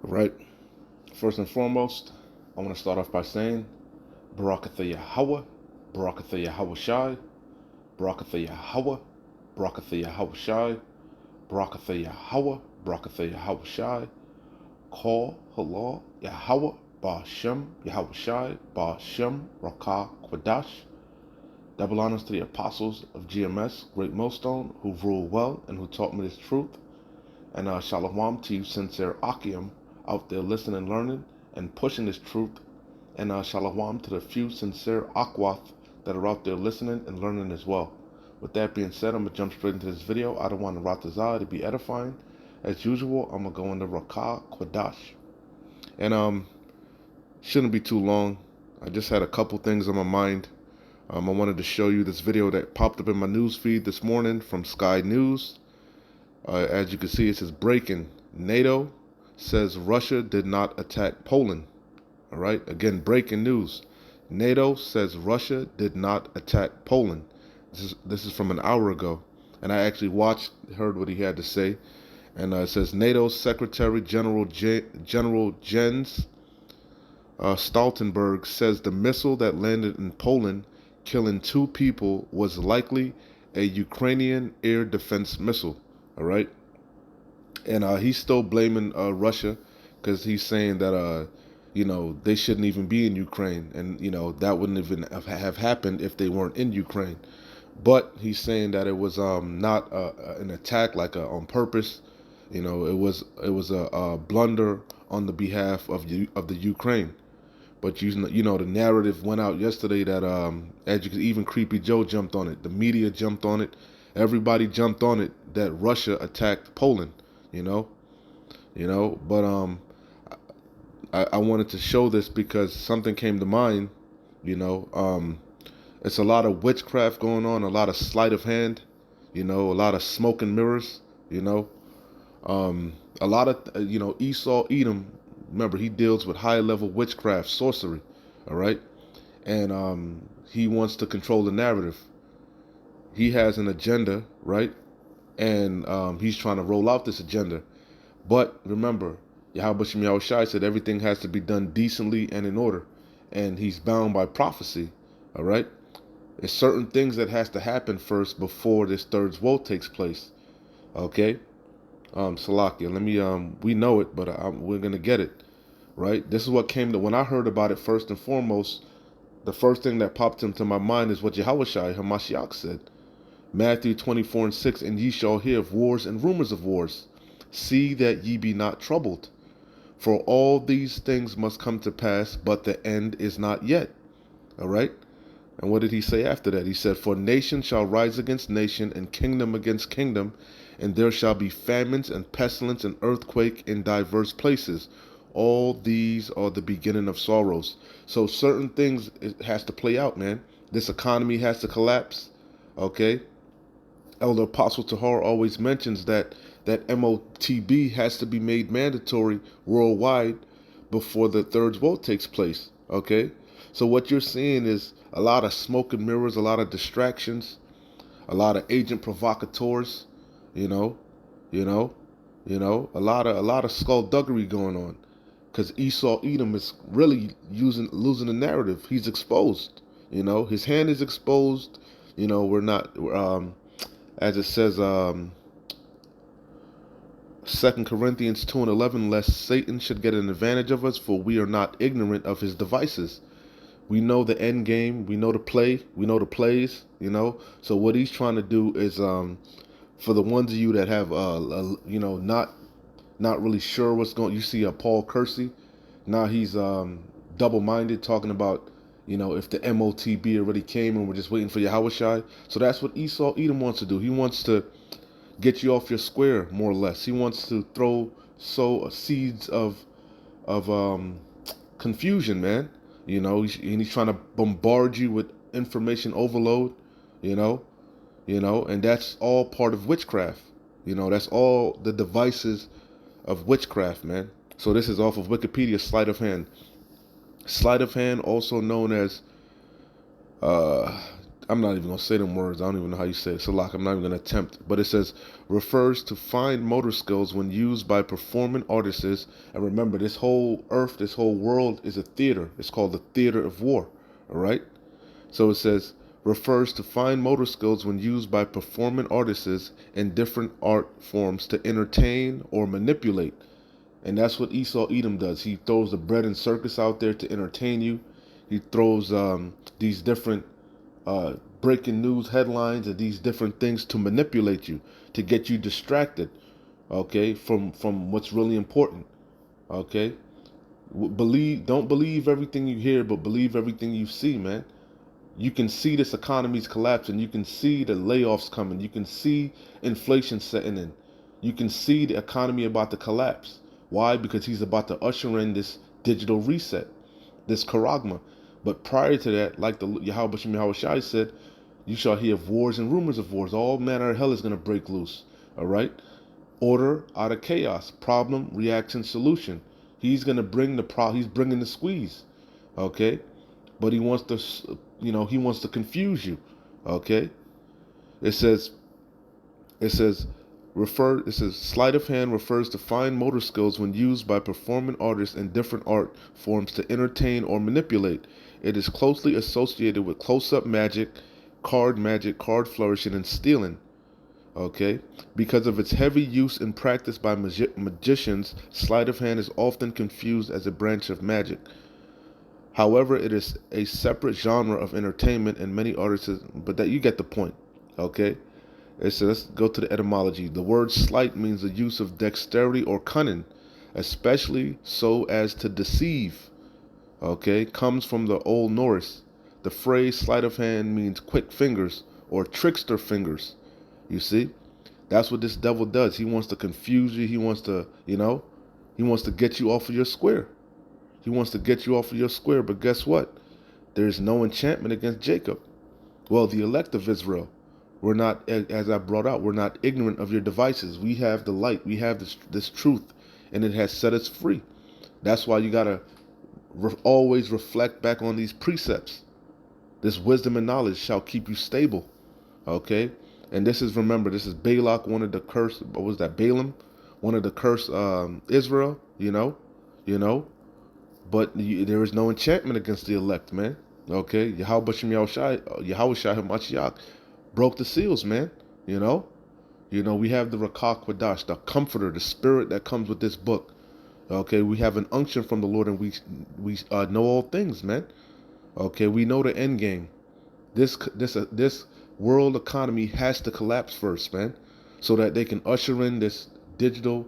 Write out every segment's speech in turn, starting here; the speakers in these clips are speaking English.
Right. First and foremost, I want to start off by saying Barakatha Yahweh, Barakatha Yahweh Shai, Barakatha Yahweh, Barakatha Yahweh Shai, Barakatha Yahweh, Barakatha Yahweh Shai, Call Halal Yahweh, Ba Shem, Yahweh Shai, Ba Shem, Rakah Kwadash. Double honors to the apostles of GMS, Great Millstone, who ruled well and who taught me this truth. And shalom to you, sincere Akim, out there listening and learning and pushing this truth. And shalom to the few sincere Akwath that are out there listening and learning as well. With that being said, I'm going to jump straight into this video. I don't want the Ratazah to be edifying. As usual, I'm going to go into Rakah Kwadash. And shouldn't be too long. I just had a couple things on my mind. I wanted to show you this video that popped up in my news feed this morning from Sky News. As you can see, it says breaking. NATO says Russia did not attack Poland. All right. Again, breaking news. NATO says Russia did not attack Poland. This is from an hour ago, and I actually heard what he had to say. And it says NATO Secretary General Jens Stoltenberg says the missile that landed in Poland, killing 2 people, was likely a Ukrainian air defense missile. All right. And he's still blaming Russia because he's saying that, they shouldn't even be in Ukraine. And, that wouldn't even have happened if they weren't in Ukraine. But he's saying that it was not an attack on purpose. It was a blunder on the behalf of the Ukraine. But the narrative went out yesterday that as you could, even Creepy Joe jumped on it. The media jumped on it. Everybody jumped on it that Russia attacked Poland. But I wanted to show this because something came to mind. It's a lot of witchcraft going on, a lot of sleight of hand. A lot of smoke and mirrors. A lot of Esau Edom. Remember, he deals with high-level witchcraft, sorcery, all right? And he wants to control the narrative. He has an agenda, right? And he's trying to roll out this agenda. But remember, Yahweh Shem Yahweh Shai said everything has to be done decently and in order. And he's bound by prophecy, all right? There's certain things that has to happen first before this third woe takes place, okay? Salakia, we know it, but we're going to get it, right? This is what came to, when I heard about it first and foremost, the first thing that popped into my mind is what Yahweh Shai, Hamashiach, said. Matthew 24:6, and ye shall hear of wars and rumors of wars. See that ye be not troubled. For all these things must come to pass, but the end is not yet. All right? And what did he say after that? He said, for nation shall rise against nation, and kingdom against kingdom, and there shall be famines and pestilence and earthquake in diverse places. All these are the beginning of sorrows. So certain things, it has to play out, man. This economy has to collapse. Okay? Elder Apostle Tahar always mentions that MOTB has to be made mandatory worldwide before the third vote takes place. Okay? So what you're seeing is a lot of smoke and mirrors, a lot of distractions, a lot of agent provocateurs, a lot of skullduggery going on. Because Esau Edom is really losing the narrative. He's exposed. His hand is exposed. We're not, as it says, 2 Corinthians 2:11, lest Satan should get an advantage of us, for we are not ignorant of his devices. We know the end game. We know the play. We know the plays. So what he's trying to do is, for the ones of you that have, not really sure what's going. You see, Paul Kersey. Now he's double-minded, talking about, if the MOTB already came and we're just waiting for Yahweh Shai. So that's what Esau Edom wants to do. He wants to get you off your square, more or less. He wants to sow seeds of confusion, man. He's trying to bombard you with information overload, and that's all part of witchcraft. That's all the devices of witchcraft, man. So this is off of Wikipedia, sleight of hand. Sleight of hand, also known as I'm not even gonna say them words. I don't even know how you say it. Salak, I'm not even gonna attempt. But it says refers to fine motor skills when used by performing artists. And remember, this whole earth, this whole world is a theater. It's called the theater of war. All right. So it says refers to fine motor skills when used by performing artists in different art forms to entertain or manipulate. And that's what Esau Edom does. He throws the bread and circus out there to entertain you. He throws these different breaking news headlines and these different things to manipulate you, to get you distracted, okay, from what's really important, okay. Don't believe everything you hear, but believe everything you see, man. You can see this economy's collapsing. You can see the layoffs coming. You can see inflation setting in. You can see the economy about to collapse. Why? Because he's about to usher in this digital reset, this charagma. But prior to that, like the Yahweh Shem Yahweh Shai said, you shall hear of wars and rumors of wars. All manner of hell is going to break loose. All right? Order out of chaos. Problem, reaction, solution. He's going to bring he's bringing the squeeze. Okay? But he wants to, he wants to confuse you. Okay? It says sleight of hand refers to fine motor skills when used by performing artists in different art forms to entertain or manipulate. It is closely associated with close-up magic, card flourishing, and stealing. Okay? Because of its heavy use and practice by magicians, sleight of hand is often confused as a branch of magic. However, it is a separate genre of entertainment and many artists, but that you get the point. Okay? It says, let's go to the etymology. The word sleight means the use of dexterity or cunning, especially so as to deceive. Okay, comes from the Old Norse. The phrase sleight of hand means quick fingers or trickster fingers. You see, that's what this devil does. He wants to confuse you. He wants to, he wants to get you off of your square. He wants to get you off of your square. But guess what? There's no enchantment against Jacob. Well, the elect of Israel. We're not, as I brought out, we're not ignorant of your devices. We have the light. We have this truth, and it has set us free. That's why you got to always reflect back on these precepts. This wisdom and knowledge shall keep you stable. Okay? And this is, remember, this is Balak, one of the curse, what was that, Balaam? One of the curse Israel, But there is no enchantment against the elect, man. Okay? Yahweh Shem Yahushai Hamashiach broke the seals, man. We have the Rakah Quadash, the comforter, the spirit that comes with this book. Okay, we have an unction from the Lord, and we know all things, man. Okay, we know the end game. This world economy has to collapse first, man, so that they can usher in this digital,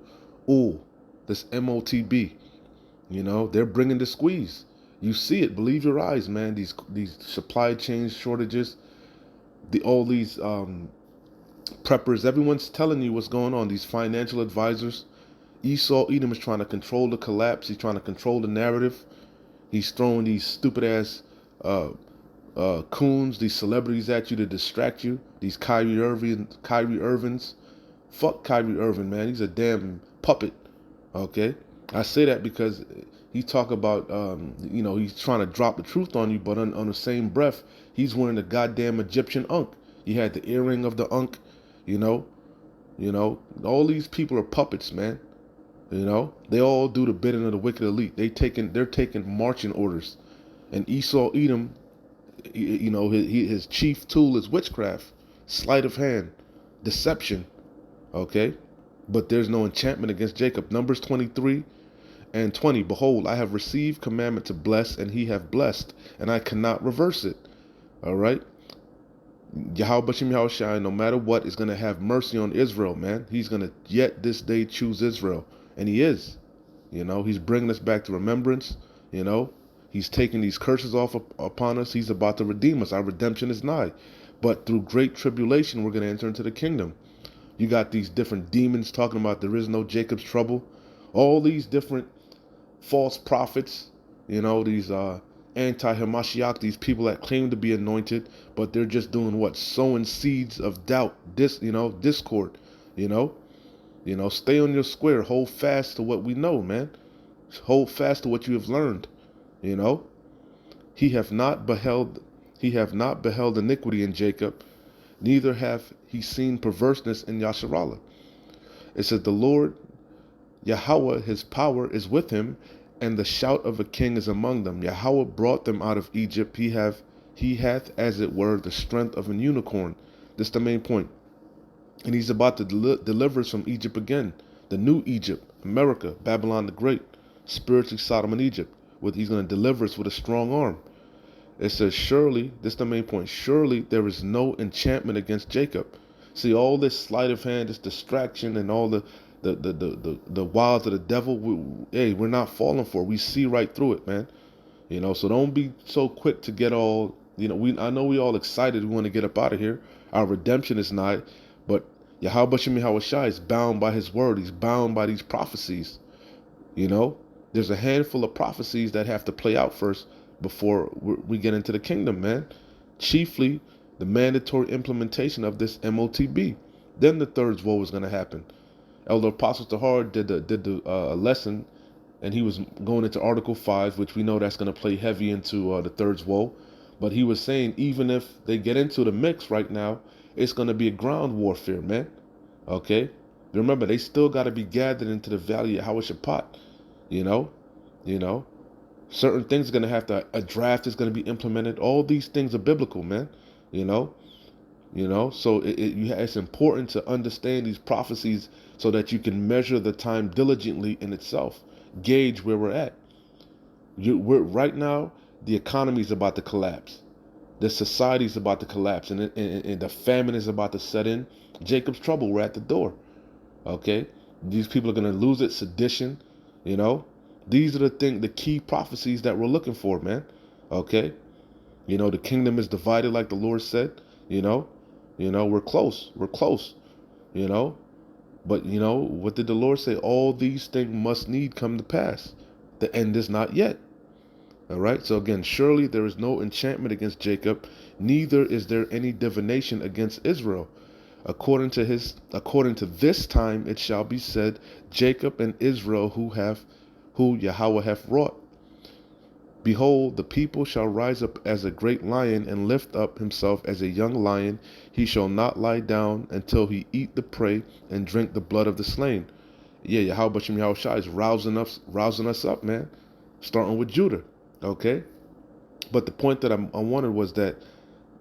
this MOTB. They're bringing the squeeze. You see it. Believe your eyes, man. These supply chain shortages, all these preppers, everyone's telling you what's going on. These financial advisors. Esau Edom is trying to control the collapse. He's trying to control the narrative. He's throwing these stupid ass coons, these celebrities at you to distract you. These Kyrie Irvins. Fuck Kyrie Irving, man. He's a damn puppet. Okay, I say that because he talk about he's trying to drop the truth on you, but on the same breath, he's wearing the goddamn Egyptian Ankh. He had the earring of the Ankh. All these people are puppets, man. They all do the bidding of the wicked elite. They're taking marching orders, and Esau Edom, his chief tool is witchcraft, sleight of hand, deception. Okay, but there's no enchantment against Jacob. Numbers 23:20. Behold, I have received commandment to bless, and he have blessed, and I cannot reverse it. All right. Yahweh Shem Yahweh Shai, no matter what, is going to have mercy on Israel, man. He's going to yet this day choose Israel. And he is. He's bringing us back to remembrance. He's taking these curses off upon us. He's about to redeem us. Our redemption is nigh. But through great tribulation, we're going to enter into the kingdom. You got these different demons talking about there is no Jacob's trouble. All these different false prophets, these anti-Hamashiach, these people that claim to be anointed, but they're just doing what? Sowing seeds of doubt, discord, stay on your square, hold fast to what we know, man. Hold fast to what you have learned, He hath not beheld He hath not beheld iniquity in Jacob, neither hath he seen perverseness in Yasharallah. It says, the Lord Yahweh, his power is with him, and the shout of a king is among them. Yahweh brought them out of Egypt. He hath, as it were, the strength of an unicorn. This is the main point. And he's about to deliver us from Egypt again. The new Egypt, America, Babylon the Great, spiritually Sodom and Egypt. He's going to deliver us with a strong arm. It says, surely, this is the main point, surely there is no enchantment against Jacob. See, all this sleight of hand, this distraction, and all the wiles of the devil, we're not falling for it. We see right through it, man. So don't be so quick to get all, I know we all excited. We want to get up out of here. Our redemption is nigh, but Yahweh Shem Yahushai is bound by his word. He's bound by these prophecies. There's a handful of prophecies that have to play out first before we get into the kingdom, man. Chiefly, the mandatory implementation of this MOTB. Then the third woe is going to happen. Elder Apostle Tahar did the lesson, and he was going into Article 5, which we know that's going to play heavy into the third woe. But he was saying even if they get into the mix right now, it's going to be a ground warfare, man. Okay? Remember, they still got to be gathered into the valley of Hawashapat. Certain things are going to have to, a draft is going to be implemented. All these things are biblical, man. So it's important to understand these prophecies so that you can measure the time diligently in itself, gauge where we're at. Right now, the economy is about to collapse. The society is about to collapse, and the famine is about to set in. Jacob's trouble, we're at the door. Okay? These people are going to lose it, sedition, These are the key prophecies that we're looking for, man. Okay? The kingdom is divided like the Lord said, we're close. We're close, But, what did the Lord say? All these things must need come to pass. The end is not yet. All right? So again, surely there is no enchantment against Jacob, neither is there any divination against Israel. According to this time it shall be said, Jacob and Israel who Yahweh hath wrought. Behold, the people shall rise up as a great lion and lift up himself as a young lion. He shall not lie down until he eat the prey and drink the blood of the slain. Yeah, Yahweh Shem Yahushua is rousing us up, man. Starting with Judah, okay? But the point that I wanted was that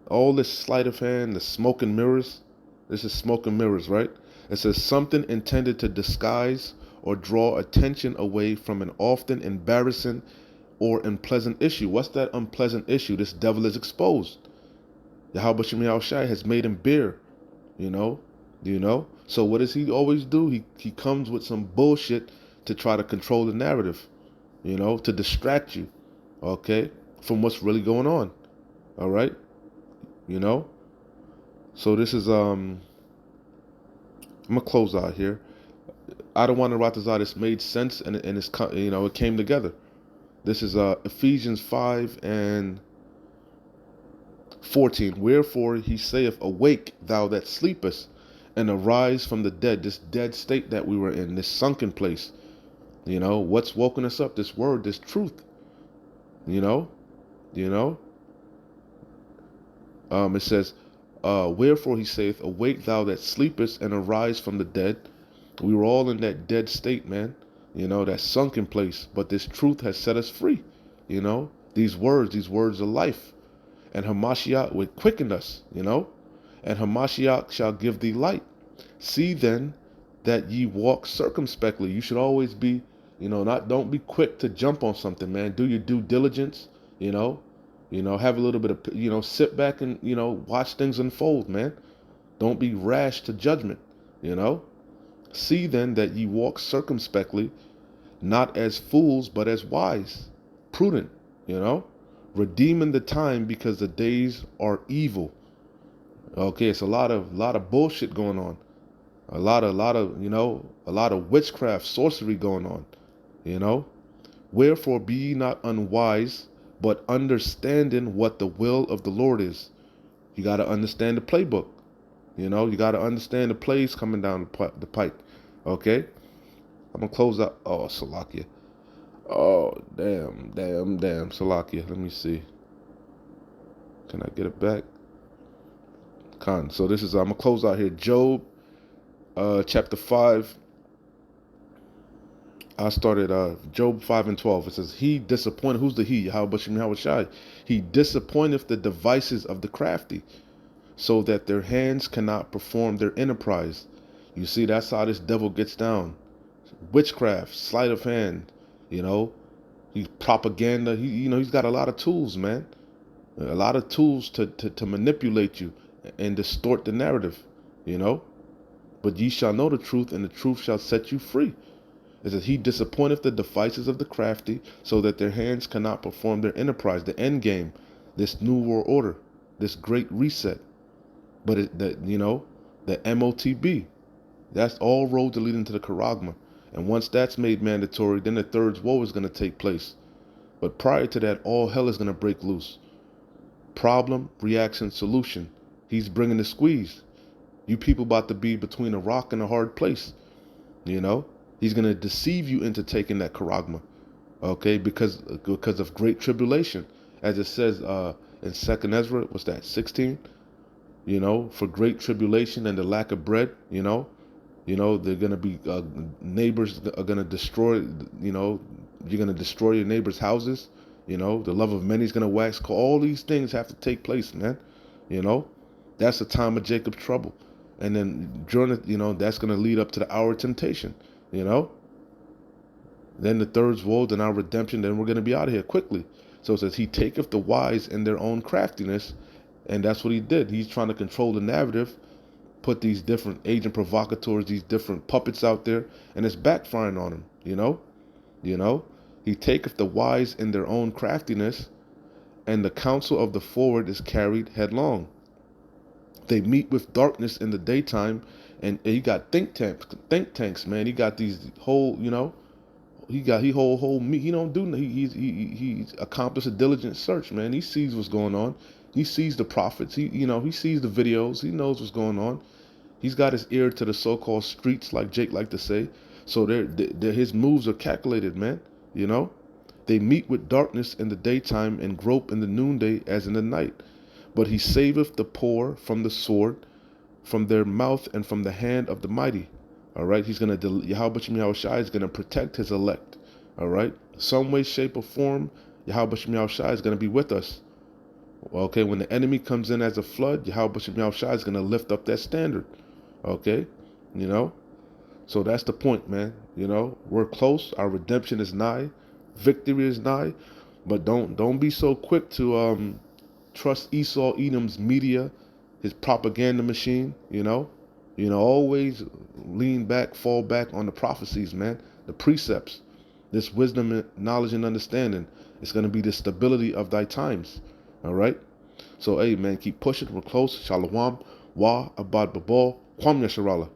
all this sleight of hand, the smoke and mirrors, this is smoke and mirrors, right? It says something intended to disguise or draw attention away from an often embarrassing or unpleasant issue. What's that unpleasant issue? This devil is exposed. Yahweh Shem Yahushai has made him bare. So what does he always do? He comes with some bullshit to try to control the narrative, to distract you, okay, from what's really going on. All right, So this is I'm gonna close out here. I don't want to Ratazah. This made sense and it's it came together. This is Ephesians 5 and 14. Wherefore he saith, awake thou that sleepest, and arise from the dead. This dead state that we were in, this sunken place. What's woken us up? This word, this truth. It says, wherefore he saith, awake thou that sleepest, and arise from the dead. We were all in that dead state, man. That sunken place. But this truth has set us free. These words of life. And Hamashiach would quicken us, And Hamashiach shall give thee light. See then that ye walk circumspectly. You should always be, don't be quick to jump on something, man. Do your due diligence, have a little bit of, sit back and, watch things unfold, man. Don't be rash to judgment, See then that ye walk circumspectly, not as fools, but as wise, prudent, redeeming the time because the days are evil. Okay, it's a lot of bullshit going on. A lot of witchcraft, sorcery going on, Wherefore be ye not unwise, but understanding what the will of the Lord is. You got to understand the playbook. You got to understand the plays coming down the pike. Okay? I'm going to close out. Oh, Salakia. Oh, damn. Salakia. Let me see. Can I get it back? Con. So this is, I'm gonna close out here. Job, chapter 5. I started Job 5 and 12. It says, he disappointed. Who's the he? How Shai? He disappointeth the devices of the crafty, so that their hands cannot perform their enterprise. You see, that's how this devil gets down. Witchcraft, sleight of hand, you know, he's propaganda. He's got a lot of tools, man. A lot of tools to manipulate you and distort the narrative, you know. But ye shall know the truth, and the truth shall set you free. It says, he disappointeth the devices of the crafty, so that their hands cannot perform their enterprise, the end game, this new world order, this great reset. But the MOTB, that's all roads leading to the Charagma. And once that's made mandatory, then the third woe is going to take place. But prior to that, all hell is going to break loose. Problem, reaction, solution. He's bringing the squeeze. You people about to be between a rock and a hard place. You know, he's going to deceive you into taking that Charagma. Okay, because of great tribulation. As it says in 2nd Ezra, what's that, 16? You know, for great tribulation and the lack of bread, you know, they're going to be, neighbors are going to destroy, you're going to destroy your neighbors' houses. The love of many is going to wax cold. All these things have to take place, man. That's the time of Jacob's trouble. And then during it, that's going to lead up to the hour of temptation, Then the third's woe, then our redemption, then we're going to be out of here quickly. So it says, he taketh the wise in their own craftiness. And that's what he did. He's trying to control the narrative, put these different agent provocateurs, these different puppets out there, and it's backfiring on him, He taketh the wise in their own craftiness, and the counsel of the forward is carried headlong. They meet with darkness in the daytime, and he got think tanks, man. He got these whole, he don't do, he accomplished a diligent search, man. He sees what's going on. He sees the prophets. He sees the videos. He knows what's going on. He's got his ear to the so-called streets, like Jake like to say. So his moves are calculated, man. They meet with darkness in the daytime and grope in the noonday as in the night. But he saveth the poor from the sword, from their mouth, and from the hand of the mighty. All right, he's gonna Yahweh Shai is gonna protect his elect. All right, some way, shape, or form, Yahweh Shai is gonna be with us. Okay, when the enemy comes in as a flood, Yahweh Shai is gonna lift up that standard. Okay, so that's the point, man. We're close. Our redemption is nigh. Victory is nigh. But don't be so quick to trust Esau Edom's media, his propaganda machine. Always lean back, fall back on the prophecies, man. The precepts, this wisdom, knowledge, and understanding. It's gonna be the stability of thy times. All right. So hey, man, keep pushing. We're close. Shalom. Wa abad babal. Kwam yasharala.